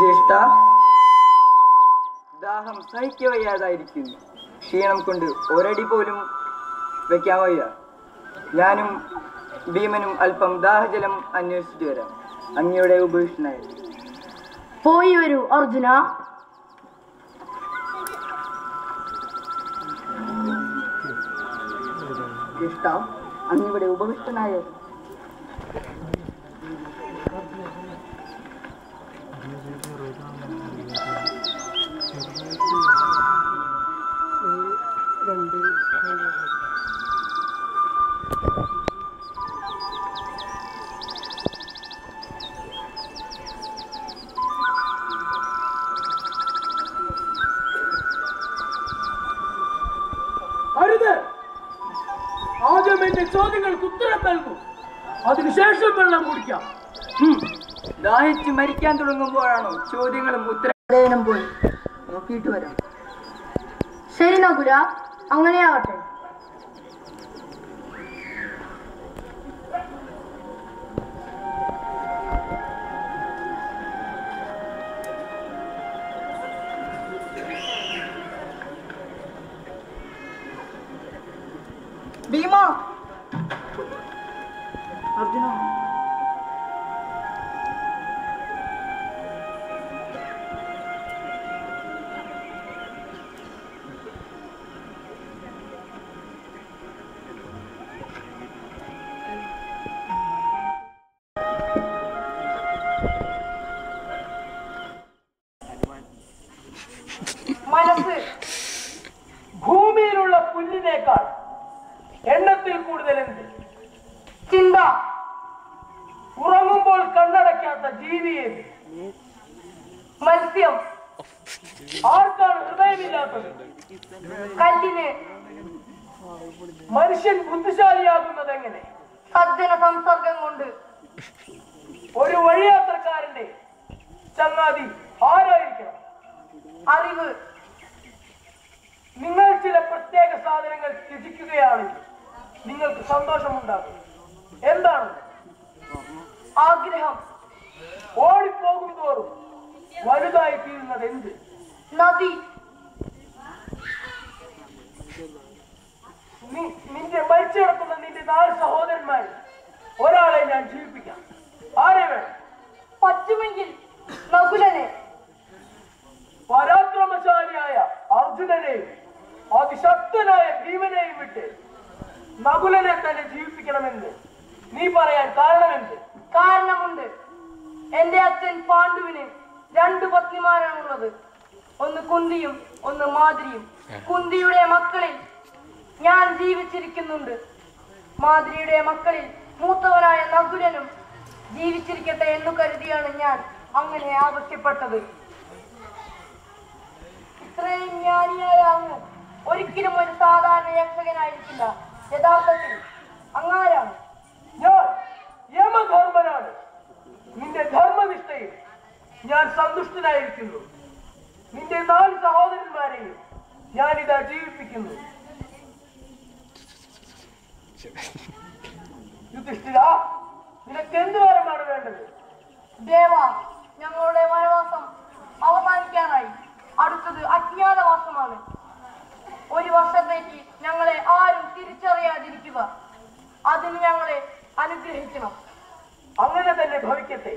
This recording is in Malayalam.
ജ്യേഷ്ഠ, ദാഹം സഹിക്കവയ്യാതായിരിക്കുന്നു. ക്ഷീണം കൊണ്ട് ഒരടി പോലും വെക്കാൻ വയ്യ. ഞാനും ഭീമനും അല്പം ദാഹജലം അന്വേഷിച്ചിട്ട് വരാം. അങ്ങയുടെ ഉപേക്ഷനായി പോയി വരൂ അർജുന. ജ്യേഷ്ഠ, അങ്ങിവിടെ ഉപവിഷ്ടനായ ആദ്യം എന്റെ ചോദ്യങ്ങൾക്ക് ഉത്തരം നൽകും, അതിനുശേഷം വെള്ളം കുടിക്കാം. ദാഹിച്ച് മരിക്കാൻ തുടങ്ങുമ്പോഴാണോ ചോദ്യങ്ങളും ഉത്തരം? പോയി നോക്കിയിട്ട് വരാം. ശരി നകുല, അങ്ങനെയാകട്ടെ. ഭീമ, അർജുന, മനസ്സ് ഭൂമിയിലുള്ള പുല്ലിനേക്കാൾ എണ്ണത്തിൽ കൂടുതൽ എന്ത്? ചിന്ത. ഉറങ്ങുമ്പോൾ കണ്ണടയ്ക്കാത്ത ജീവിയേത്? മത്സ്യം. ആർക്കാണ് ഹൃദയമില്ലാത്തത്? കല്ലിന്. മനുഷ്യൻ ബുദ്ധിശാലിയാകുന്നത് എങ്ങനെ? സജ്ജന സംസർഗം കൊണ്ട്. ഒരു വഴിയാത്രക്കാരന്റെ ചങ്ങാതി ആരായിരിക്കണം? അറിവ്. നിങ്ങൾ ചില പ്രത്യേക സാധനങ്ങൾ ത്യജിക്കുകയാണെങ്കിൽ നിങ്ങൾക്ക് സന്തോഷമുണ്ടാകും. എന്താണ്? ആഗ്രഹം. ഓടിപ്പോകും തോറും വലുതായി തീരുന്നത് എന്ത്? നദി. നിന്റെ മരിച്ചു കിടക്കുന്ന നിന്റെ 4 സഹോദരന്മാരിൽ ഒരാളെ ഞാൻ ജീവിപ്പിക്കാം. ആരെ വേണം? പറ്റുമെങ്കിൽ നകുലനെ. പരാക്രമശാലിയായ അർജുനനെയും അതിശക്തനായ ഭീമനെയും വിട്ട് നകുലനെ തന്നെ ജീവിപ്പിക്കണമെന്ന് നീ പറയാൻ കാരണമെന്ത്? കാരണമുണ്ട്. എന്റെ അച്ഛൻ പാണ്ഡുവിന് 2 പത്നിമാരാണുള്ളത്. ഒന്ന് കുന്തിയും ഒന്ന് മാദ്രിയും. കുന്തിയുടെ മക്കളിൽ ഞാൻ ജീവിച്ചിരിക്കുന്നുണ്ട്. മാദ്രിയുടെ മക്കളിൽ മൂത്തവനായ നകുലനും ജീവിച്ചിരിക്കട്ടെ എന്നു കരുതിയാണ് ഞാൻ അങ്ങനെ ആവശ്യപ്പെട്ടത്. ഇത്രയും ജ്ഞാനിയായ അങ്ങ് ഒരിക്കലും ഒരു സാധാരണ യക്ഷകനായിരിക്കില്ല. യഥാർത്ഥത്തിൽ അങ്ങാരാണ്. ഞാൻ യമധർമ്മനാണ്. നിന്റെ ധർമ്മനിഷ്ഠയിൽ ഞാൻ സന്തുഷ്ടനായിരിക്കുന്നു. നിന്റെ 4 സഹോദരന്മാരെയും ഞാനിതാ ജീവിപ്പിക്കുന്നു. യുധിഷ്ഠിര, നിനക്ക് എന്ത് വരമാണ് വേണ്ടത്? ദേവ, ഞങ്ങളുടെ വനവാസം അവസാനിക്കാനായി. അടുത്തത് അജ്ഞാതവാസമാണ്. 1 വർഷത്തേക്ക് ഞങ്ങളെ ആരും തിരിച്ചറിയാതിരിക്കുക. അതിന് ഞങ്ങളെ അനുഗ്രഹിക്കണം. അങ്ങനെ തന്നെ ഭവിക്കട്ടെ.